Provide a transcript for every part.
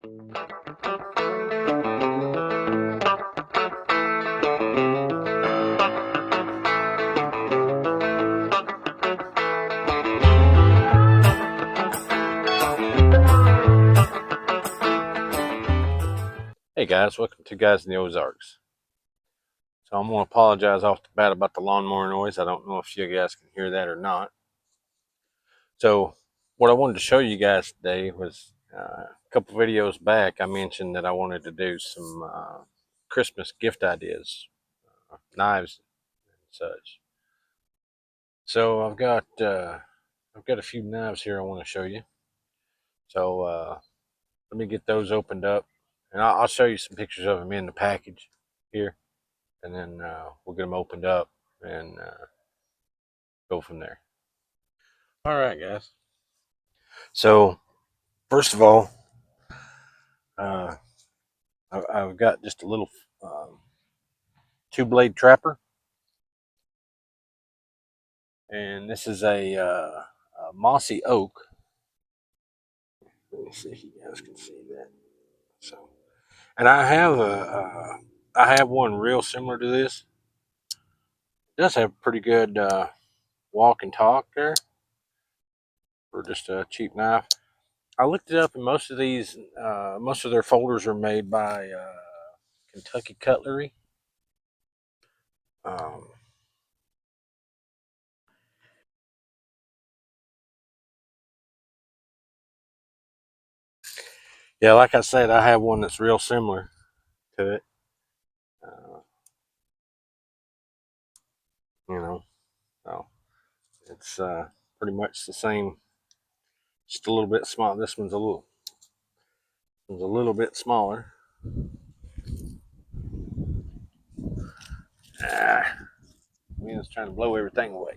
Hey guys, welcome to Guys in the Ozarks. So I'm going to apologize off the bat about the lawnmower noise. I don't know if you guys can hear that or not. So what I wanted to show you guys today was a couple videos back I mentioned that I wanted to do some Christmas gift ideas, knives and such. So I've got a few knives here I want to show you. So let me get those opened up, and I'll show you some pictures of them in the package here. And then we'll get them opened up and go from there. All right, guys. So first of all, I've got just a little two-blade trapper, and this is a mossy oak. Let me see if you guys can see that. So, and I have one real similar to this. It does have pretty good walk and talk there for just a cheap knife. I looked it up, and most of these, most of their folders are made by Kentucky Cutlery. Yeah, like I said, I have one that's real similar to it. You know, so it's pretty much the same, just a little bit small. This one's a little bit smaller. Wind's trying to blow everything away.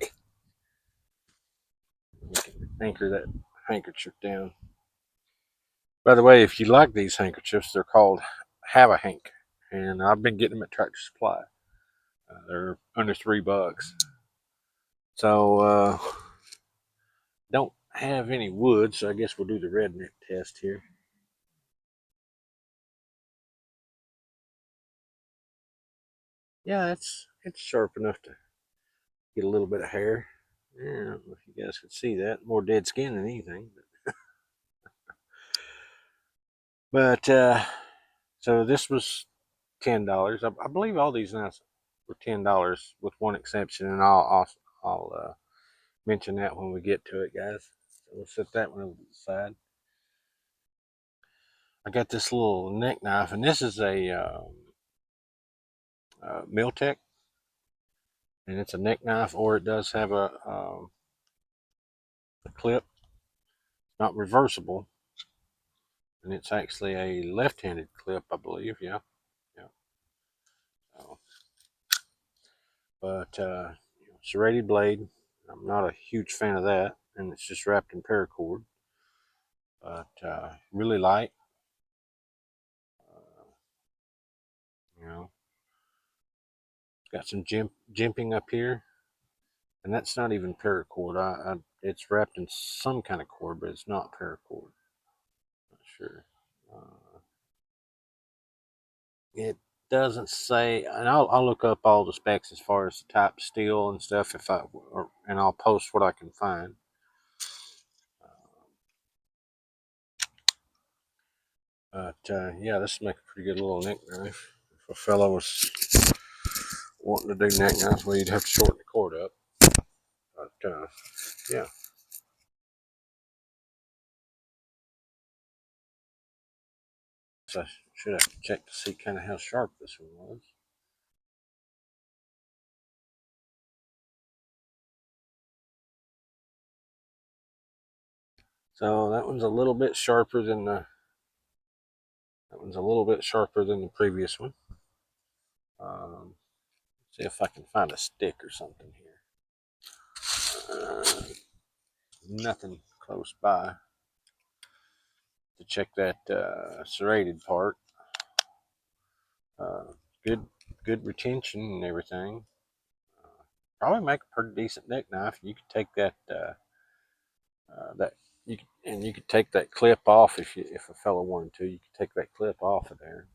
You can anchor that handkerchief down. By the way, if you like these handkerchiefs, they're called Have a Hank, and I've been getting them at Tractor Supply. They're under $3. So don't have any wood, so I guess we'll do the redneck test here. Yeah, it's sharp enough to get a little bit of hair. Yeah, I don't know if you guys can see that. More dead skin than anything. But so this was $10. I believe all these knives were $10 with one exception, and I'll mention that when we get to it, guys. So we'll set that one over to the side. I got this little neck knife, and this is a Miltech, and it's a neck knife, or it does have a clip, not reversible, and it's actually a left-handed clip, I believe. Yeah. So, but serrated blade, I'm not a huge fan of that, and it's just wrapped in paracord, but really light. You know, got some jimping up here, and that's not even paracord. It's wrapped in some kind of cord, but it's not paracord. Not sure. It doesn't say, and I'll look up all the specs as far as the type of steel and stuff and I'll post what I can find. But yeah, this will make a pretty good little neck knife. If a fellow was wanting to do neck knives, well, you'd have to shorten the cord up. But yeah. So I should have to check to see kind of how sharp this one was. So that one's a little bit sharper than the previous one. See if I can find a stick or something here. Nothing close by to check that serrated part. Good retention and everything. Probably make a pretty decent neck knife. You could take that you could take that clip off if a fellow wanted to. You could take that clip off of there.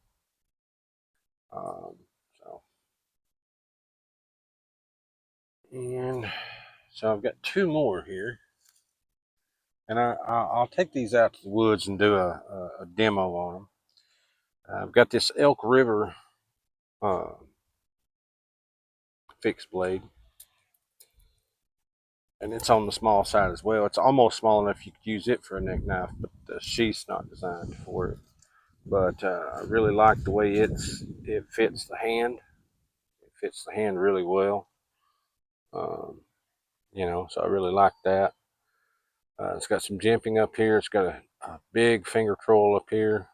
Um, so and so I've got two more here, and I'll take these out to the woods and do a demo on them. I've got this Elk River uh, fixed blade, and it's on the small side as well. It's almost small enough you could use it for a neck knife, but the sheath's not designed for it. But I really like the way it fits the hand. It fits the hand really well. Um, so I really like that. It's got some jimping up here. It's got a big finger troll up here.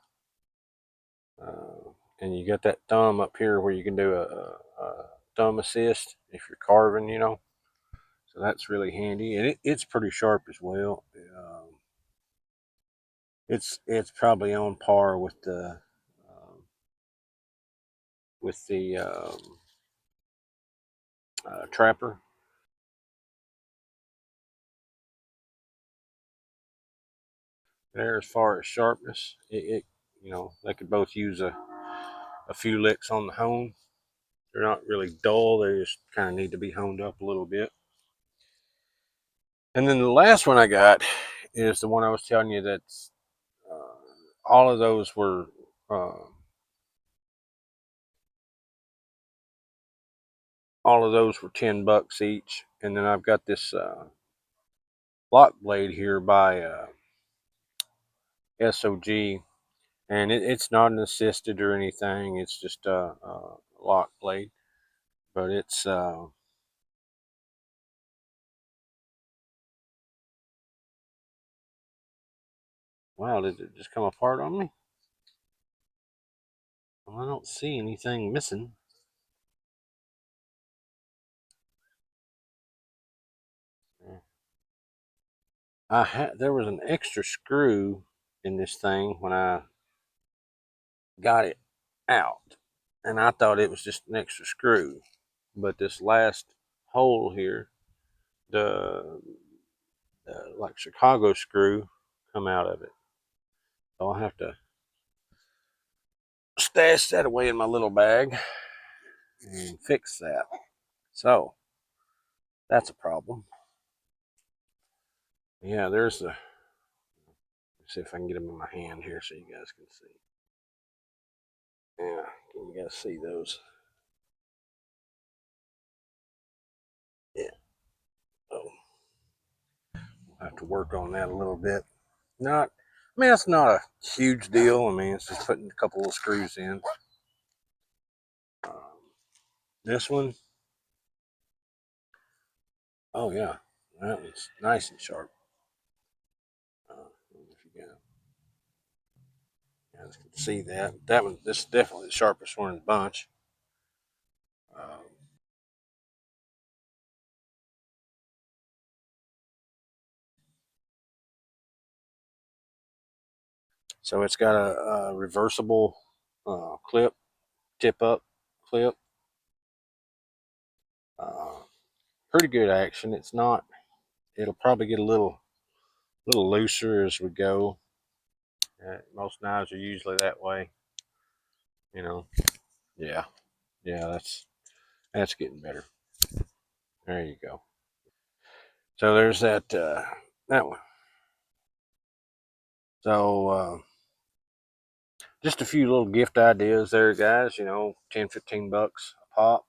And you got that thumb up here where you can do a thumb assist if you're carving. So that's really handy, and it's pretty sharp as well. It's probably on par with the trapper. There, as far as sharpness, they could both use a few licks on the hone. They're not really dull. They just kind of need to be honed up a little bit. And then the last one I got is the one I was telling you that's all of those were uh, $10 each. And then I've got this lock blade here by SOG, and it's not an assisted or anything. It's just a lock blade, but it's wow, did it just come apart on me? Well, I don't see anything missing. There was an extra screw in this thing when I got it out, and I thought it was just an extra screw, but this last hole here, the like Chicago screw, come out of it. So I'll have to stash that away in my little bag and fix that. So that's a problem. Yeah, there's the. Let's see if I can get them in my hand here so you guys can see. Yeah, can you guys see those? Yeah. Oh, we'll have to work on that a little bit. I mean, that's not a huge deal. I mean, it's just putting a couple of screws in. Um, this one, oh yeah, that one's nice and sharp. If you guys can see that. This is definitely the sharpest one in the bunch. Um, so it's got a reversible clip, tip up clip. Uh, Pretty good action. It's not. It'll probably get a little looser as we go. Most knives are usually that way. You know. Yeah. Yeah. That's getting better. There you go. So there's that one. So just a few little gift ideas there, guys. 10, $15 a pop.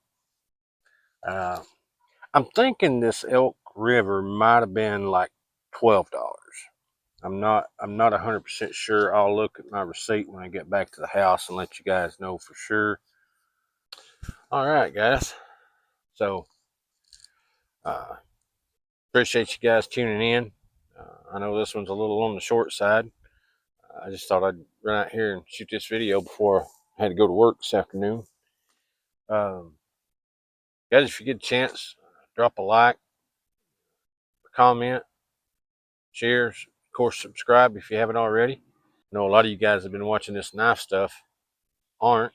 Uh, I'm thinking this Elk River might have been like $12. I'm not 100% sure. I'll look at my receipt when I get back to the house and let you guys know for sure. All right, guys. So uh, appreciate you guys tuning in. I know this one's a little on the short side. I just thought I'd run out here and shoot this video before I had to go to work this afternoon. Um, Guys, if you get a chance, drop a like, a comment, share, of course, subscribe if you haven't already. I know a lot of you guys have been watching this knife stuff, aren't.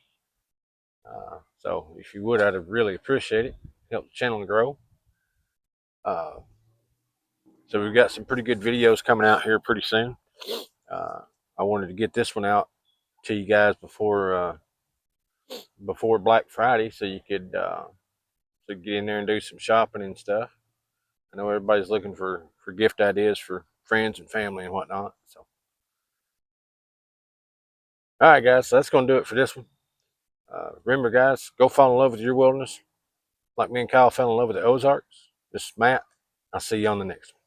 So if you would, I'd really appreciate it. Help the channel grow. Uh, So we've got some pretty good videos coming out here pretty soon. I wanted to get this one out to you guys before Black Friday, so you could get in there and do some shopping and stuff. I know everybody's looking for gift ideas for friends and family and whatnot. So, all right, guys, so that's going to do it for this one. Remember, guys, go fall in love with your wilderness like me and Kyle fell in love with the Ozarks. This is Matt. I'll see you on the next one.